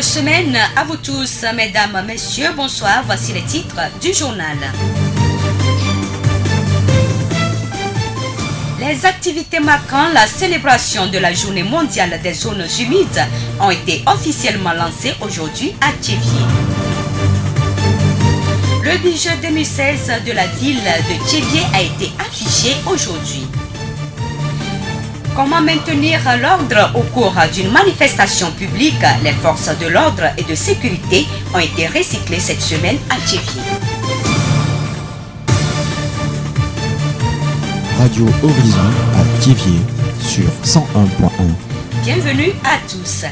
Bonne semaine à vous tous, mesdames, messieurs, bonsoir, voici les titres du journal. Les activités marquant la célébration de la journée mondiale des zones humides ont été officiellement lancées aujourd'hui à Tchévié. Le budget 2016 de la ville de Tchévié a été affiché aujourd'hui. Comment maintenir l'ordre au cours d'une manifestation publique? Les forces de l'ordre et de sécurité ont été recyclées cette semaine à Tchévié. Radio Horizon à Tchévié sur 101.1. Bienvenue à tous.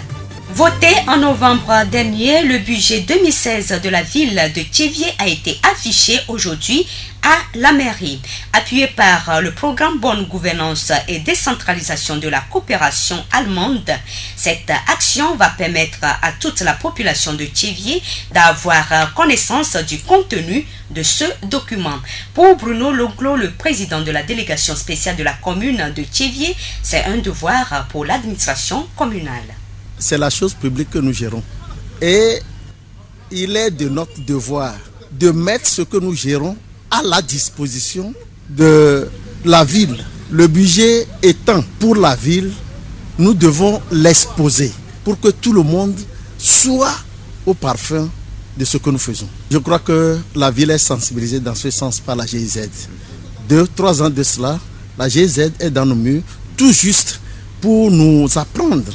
Voté en novembre dernier, le budget 2016 de la ville de Tchévié a été affiché aujourd'hui à la mairie. Appuyé par le programme Bonne Gouvernance et Décentralisation de la coopération allemande, cette action va permettre à toute la population de Tchévié d'avoir connaissance du contenu de ce document. Pour Bruno Loglo, le président de la délégation spéciale de la commune de Tchévié, c'est un devoir pour l'administration communale. C'est la chose publique que nous gérons. Et il est de notre devoir de mettre ce que nous gérons à la disposition de la ville. Le budget étant pour la ville, nous devons l'exposer pour que tout le monde soit au parfum de ce que nous faisons. Je crois que la ville est sensibilisée dans ce sens par la GIZ. 2-3 ans de cela, la GIZ est dans nos murs tout juste pour nous apprendre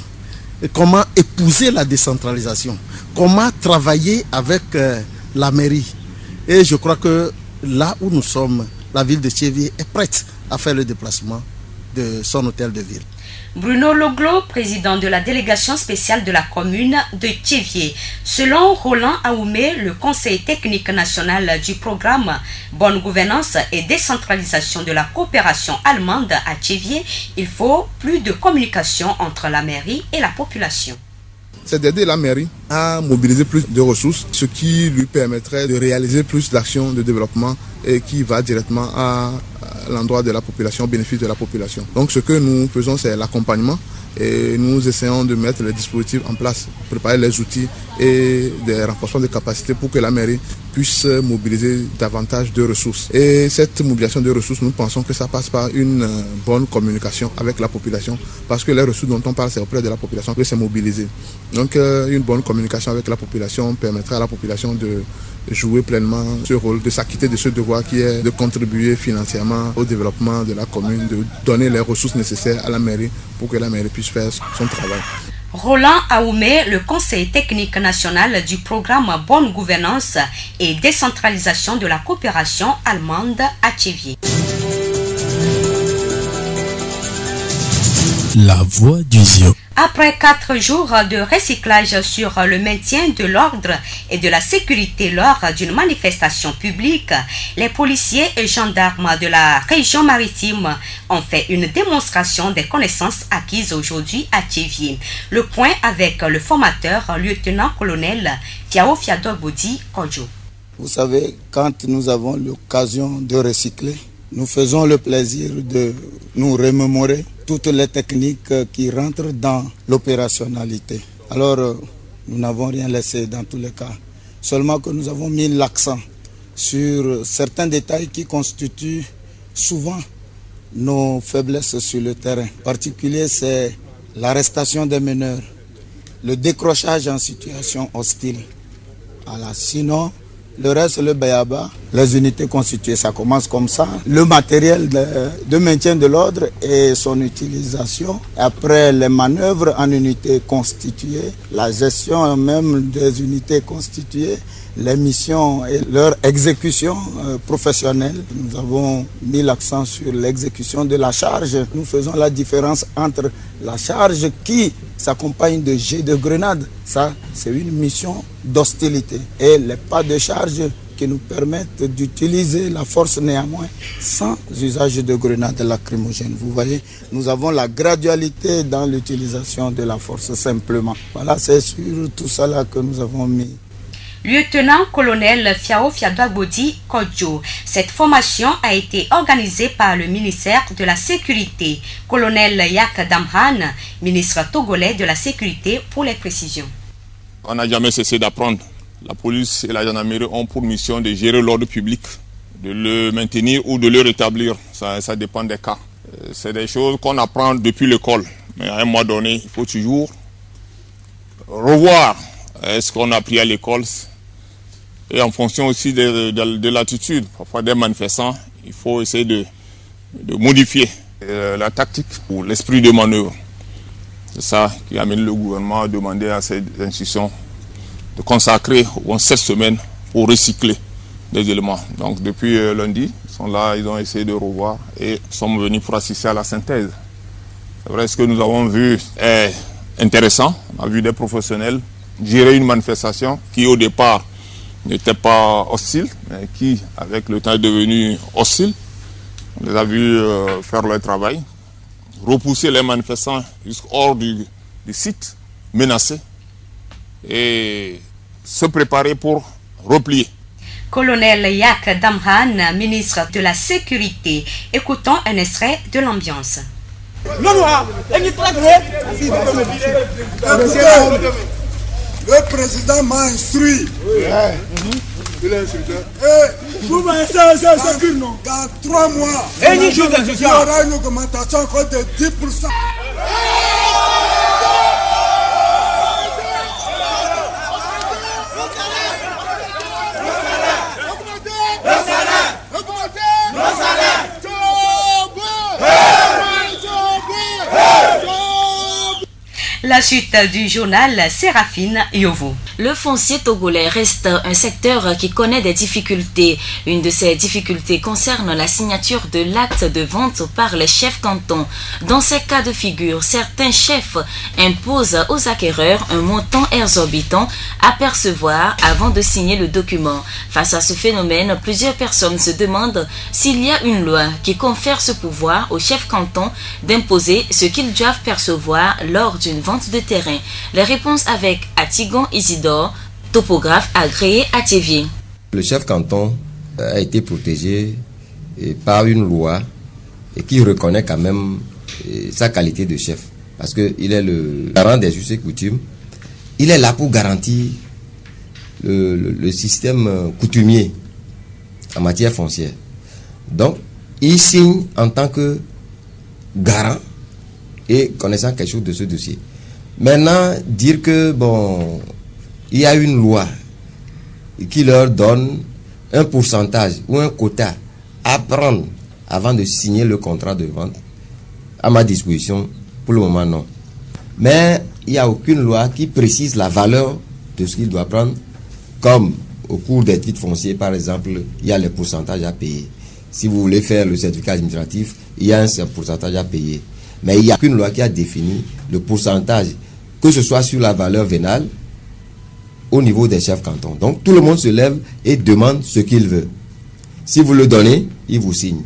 comment épouser la décentralisation, comment travailler avec la mairie. Et je crois que là où nous sommes, la ville de Tchévié est prête à faire le déplacement de son hôtel de ville. Bruno Loglo, président de la délégation spéciale de la commune de Tchévié. Selon Roland Aoumé, le conseil technique national du programme Bonne Gouvernance et Décentralisation de la coopération allemande à Tchévié, il faut plus de communication entre la mairie et la population. C'est d'aider la mairie à mobiliser plus de ressources, ce qui lui permettrait de réaliser plus d'actions de développement et qui va directement à l'endroit de la population, au bénéfice de la population. Donc ce que nous faisons, c'est l'accompagnement et nous essayons de mettre les dispositifs en place, préparer les outils et des renforcements de capacités pour que la mairie puisse mobiliser davantage de ressources. Et cette mobilisation de ressources, nous pensons que ça passe par une bonne communication avec la population, parce que les ressources dont on parle, c'est auprès de la population que c'est mobilisé. Donc une bonne communication avec la population permettra à la population de jouer pleinement ce rôle, de s'acquitter de ce devoir qui est de contribuer financièrement au développement de la commune, de donner les ressources nécessaires à la mairie pour que la mairie puisse faire son travail. Roland Aoumé, le conseil technique national du programme Bonne Gouvernance et Décentralisation de la coopération allemande à Tchévié. La voix du Zion. Après 4 jours de recyclage sur le maintien de l'ordre et de la sécurité lors d'une manifestation publique, les policiers et gendarmes de la région maritime ont fait une démonstration des connaissances acquises aujourd'hui à Tchévié. Le point avec le formateur, lieutenant-colonel Fiao Fiadogbodi Kodjo. Vous savez, quand nous avons l'occasion de recycler, nous faisons le plaisir de nous remémorer toutes les techniques qui rentrent dans l'opérationnalité. Alors, nous n'avons rien laissé dans tous les cas. Seulement que nous avons mis l'accent sur certains détails qui constituent souvent nos faiblesses sur le terrain. En particulier, c'est l'arrestation des meneurs, le décrochage en situation hostile. Alors, sinon, le reste, le bayaba, les unités constituées, ça commence comme ça. Le matériel de maintien de l'ordre et son utilisation. Après les manœuvres en unités constituées, la gestion même des unités constituées, les missions et leur exécution professionnelle. Nous avons mis l'accent sur l'exécution de la charge. Nous faisons la différence entre la charge qui s'accompagne de jets de grenades. Ça, c'est une mission d'hostilité. Et les pas de charge qui nous permettent d'utiliser la force néanmoins sans usage de grenades lacrymogènes. Vous voyez, nous avons la gradualité dans l'utilisation de la force simplement. Voilà, c'est sur tout ça là que nous avons mis. Lieutenant-colonel Fiao Fiadogbodi Kodjo. Cette formation a été organisée par le ministère de la Sécurité. Colonel Yak Damhan, ministre togolais de la Sécurité, pour les précisions. On n'a jamais cessé d'apprendre. La police et la gendarmerie ont pour mission de gérer l'ordre public, de le maintenir ou de le rétablir. Ça dépend des cas. C'est des choses qu'on apprend depuis l'école. Mais à un moment donné, il faut toujours revoir ce qu'on a appris à l'école. Et en fonction aussi de l'attitude, parfois des manifestants, il faut essayer de modifier la tactique ou l'esprit de manœuvre. C'est ça qui amène le gouvernement à demander à ces institutions de consacrer au moins 7 semaines pour recycler des éléments. Donc depuis lundi, ils sont là, ils ont essayé de revoir et sont venus pour assister à la synthèse. C'est vrai, ce que nous avons vu est intéressant. On a vu des professionnels gérer une manifestation qui au départ n'était pas hostile, mais qui avec le temps est devenue hostile. On les a vus faire leur travail, repousser les manifestants jusqu'hors du site menacé et se préparer pour replier. Colonel Yak Damhan, ministre de la Sécurité. Écoutons un extrait de l'ambiance. Le président m'a instruit. Dans 3 mois, il y aura une augmentation encore de 10%. La suite du journal Séraphine Yovo. Le foncier togolais reste un secteur qui connaît des difficultés. Une de ces difficultés concerne la signature de l'acte de vente par les chefs cantons. Dans ces cas de figure, certains chefs imposent aux acquéreurs un montant exorbitant à percevoir avant de signer le document. Face à ce phénomène, plusieurs personnes se demandent s'il y a une loi qui confère ce pouvoir aux chefs cantons d'imposer ce qu'ils doivent percevoir lors d'une vente de terrain. Les réponses avec Atigon Isidore, topographe agréé à Thiévié. Le chef canton a été protégé par une loi qui reconnaît quand même sa qualité de chef. Parce qu'il est le garant des us et coutumes. Il est là pour garantir le système coutumier en matière foncière. Donc, il signe en tant que garant et connaissant quelque chose de ce dossier. Maintenant, dire que, il y a une loi qui leur donne un pourcentage ou un quota à prendre avant de signer le contrat de vente, à ma disposition, pour le moment, non. Mais il n'y a aucune loi qui précise la valeur de ce qu'il doit prendre, comme au cours des titres fonciers, par exemple, il y a les pourcentages à payer. Si vous voulez faire le certificat administratif, il y a un pourcentage à payer. Mais il n'y a qu'une loi qui a défini le pourcentage, que ce soit sur la valeur vénale, au niveau des chefs cantons. Donc tout le monde se lève et demande ce qu'il veut. Si vous le donnez, il vous signe.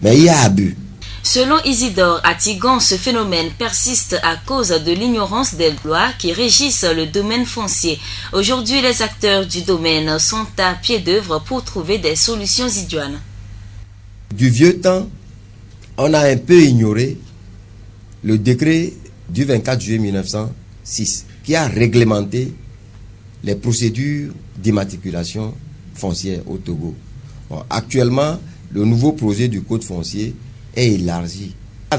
Mais il y a abus. Selon Isidore Atigon, ce phénomène persiste à cause de l'ignorance des lois qui régissent le domaine foncier. Aujourd'hui, les acteurs du domaine sont à pied d'œuvre pour trouver des solutions idoines. Du vieux temps, on a un peu ignoré le décret du 24 juillet 1906 qui a réglementé les procédures d'immatriculation foncière au Togo. Actuellement, le nouveau projet du code foncier est élargi.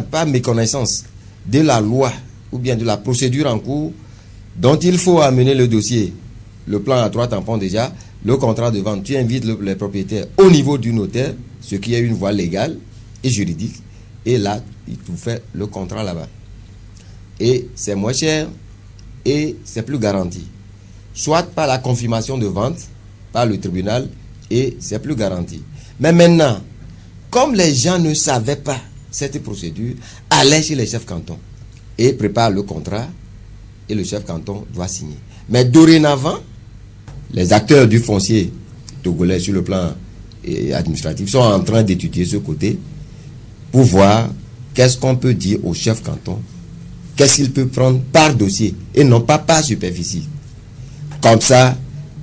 Pas méconnaissance de la loi ou bien de la procédure en cours dont il faut amener le dossier. Le plan à 3 tampons déjà, le contrat de vente, tu invites les propriétaires au niveau du notaire, ce qui est une voie légale et juridique, et là, il te fait le contrat là-bas. Et c'est moins cher et c'est plus garanti. Soit par la confirmation de vente par le tribunal et c'est plus garanti. Mais maintenant, comme les gens ne savaient pas cette procédure, allaient chez les chefs cantons et préparent le contrat et le chef canton doit signer. Mais dorénavant, les acteurs du foncier togolais sur le plan administratif sont en train d'étudier ce côté pour voir qu'est-ce qu'on peut dire au chef canton, qu'est-ce qu'il peut prendre par dossier et non pas par superficie. Comme ça,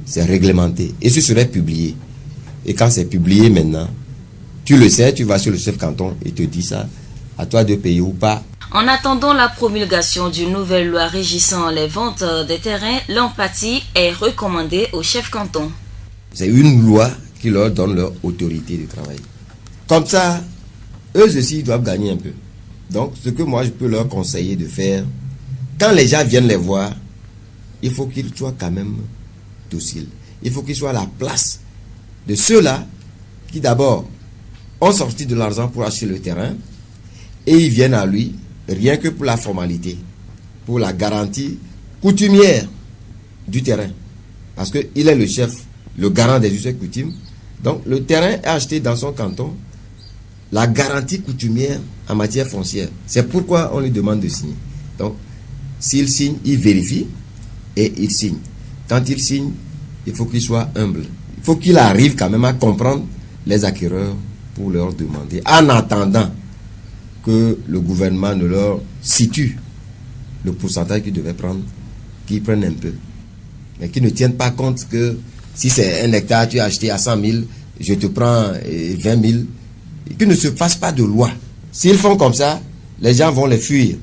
c'est réglementé et ce serait publié. Et quand c'est publié maintenant, tu le sais, tu vas sur le chef canton et te dis ça, à toi de payer ou pas. En attendant la promulgation d'une nouvelle loi régissant les ventes des terrains, l'empathie est recommandée aux chefs cantons. C'est une loi qui leur donne leur autorité de travail. Comme ça, eux aussi ils doivent gagner un peu. Donc, ce que moi je peux leur conseiller de faire, quand les gens viennent les voir, il faut qu'ils soient quand même dociles. Il faut qu'ils soient à la place de ceux-là qui d'abord ont sorti de l'argent pour acheter le terrain et ils viennent à lui rien que pour la formalité, pour la garantie coutumière du terrain. Parce qu'il est le chef, le garant des us et coutumes. Donc le terrain est acheté dans son canton, la garantie coutumière en matière foncière. C'est pourquoi on lui demande de signer. Donc s'il signe, il vérifie et il signe. Quand il signe, il faut qu'il soit humble. Il faut qu'il arrive quand même à comprendre les acquéreurs pour leur demander, en attendant que le gouvernement ne leur situe le pourcentage qu'ils devaient prendre, qu'ils prennent un peu. Mais qu'ils ne tiennent pas compte que si c'est 1 hectare, tu as acheté à 100 000, je te prends 20 000. Qu'ils ne se fassent pas de loi. S'ils font comme ça, les gens vont les fuir.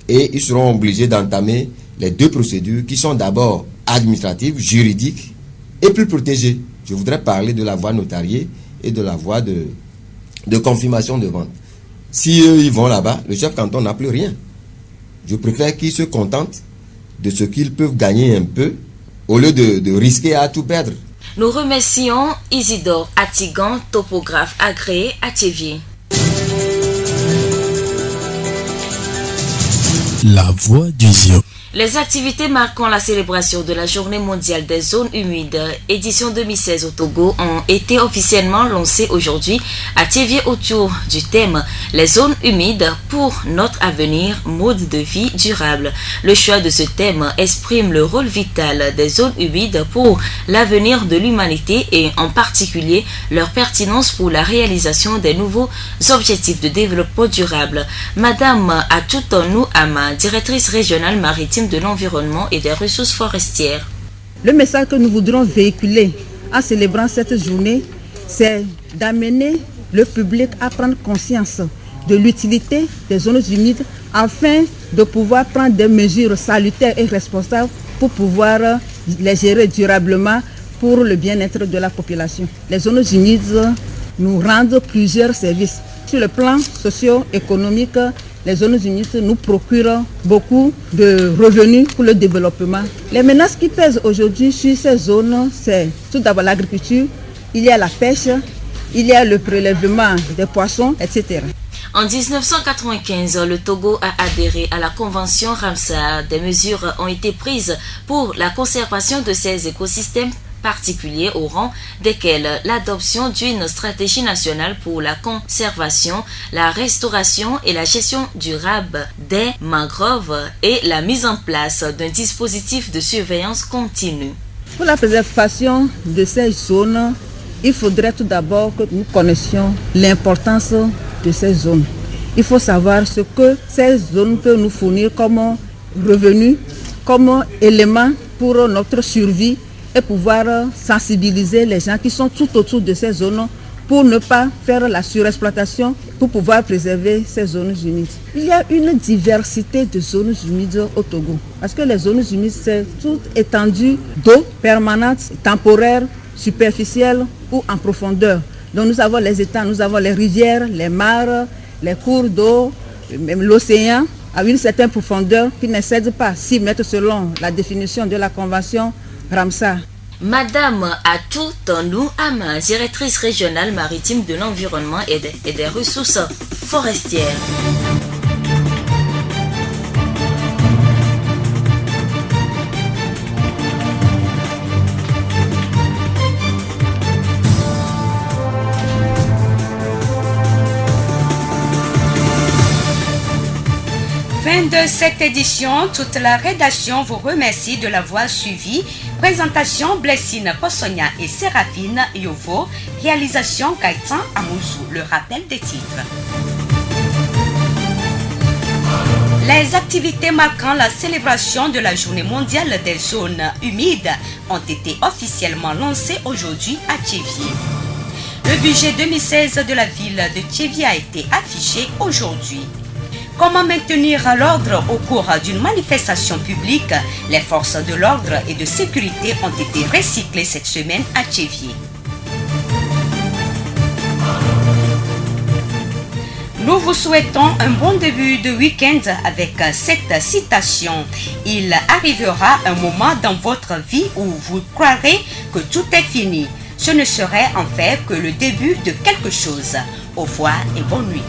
Et ils seront obligés d'entamer les deux procédures qui sont d'abord administratives, juridiques et plus protégées. Je voudrais parler de la voie notariée et de la voie de confirmation de vente. Si eux, ils vont là-bas, le chef canton n'a plus rien. Je préfère qu'ils se contentent de ce qu'ils peuvent gagner un peu au lieu de risquer à tout perdre. Nous remercions Isidore Atigan, topographe agréé à Tchéviers. La voix du Zion. Les activités marquant la célébration de la Journée mondiale des zones humides, édition 2016 au Togo, ont été officiellement lancées aujourd'hui à Tchéviers autour du thème « Les zones humides pour notre avenir, mode de vie durable ». Le choix de ce thème exprime le rôle vital des zones humides pour l'avenir de l'humanité et en particulier leur pertinence pour la réalisation des nouveaux objectifs de développement durable. Madame Atoutonou Ama, directrice régionale maritime de l'environnement et des ressources forestières. Le message que nous voudrons véhiculer en célébrant cette journée, c'est d'amener le public à prendre conscience de l'utilité des zones humides afin de pouvoir prendre des mesures salutaires et responsables pour pouvoir les gérer durablement pour le bien-être de la population. Les zones humides nous rendent plusieurs services. Sur le plan socio-économique, les zones humides nous procurent beaucoup de revenus pour le développement. Les menaces qui pèsent aujourd'hui sur ces zones, c'est tout d'abord l'agriculture, il y a la pêche, il y a le prélèvement des poissons, etc. En 1995, le Togo a adhéré à la Convention Ramsar. Des mesures ont été prises pour la conservation de ces écosystèmes particuliers au rang desquels l'adoption d'une stratégie nationale pour la conservation, la restauration et la gestion durable des mangroves et la mise en place d'un dispositif de surveillance continue. Pour la préservation de ces zones, il faudrait tout d'abord que nous connaissions l'importance de ces zones. Il faut savoir ce que ces zones peuvent nous fournir comme revenus, comme éléments pour notre survie et pouvoir sensibiliser les gens qui sont tout autour de ces zones pour ne pas faire la surexploitation, pour pouvoir préserver ces zones humides. Il y a une diversité de zones humides au Togo, parce que les zones humides, c'est toute étendue d'eau permanente, temporaire, superficielle ou en profondeur. Donc nous avons les étangs, nous avons les rivières, les mares, les cours d'eau, même l'océan, à une certaine profondeur qui n'excède pas 6 mètres selon la définition de la Convention Ramsar. Madame Atoutonou Ama, directrice régionale maritime de l'environnement et des ressources forestières. Fin de cette édition, toute la rédaction vous remercie de l'avoir suivi. Présentation Blessine Possonia et Séraphine Yovo. Réalisation Gaëtan Amouzou. Le rappel des titres. Les activités marquant la célébration de la Journée mondiale des zones humides ont été officiellement lancées aujourd'hui à Tchéviers. Le budget 2016 de la ville de Tchéviers a été affiché aujourd'hui. Comment maintenir l'ordre au cours d'une manifestation publique? Les forces de l'ordre et de sécurité ont été recyclées cette semaine à Tchévié. Nous vous souhaitons un bon début de week-end avec cette citation. Il arrivera un moment dans votre vie où vous croirez que tout est fini. Ce ne serait en fait que le début de quelque chose. Au revoir et bonne nuit.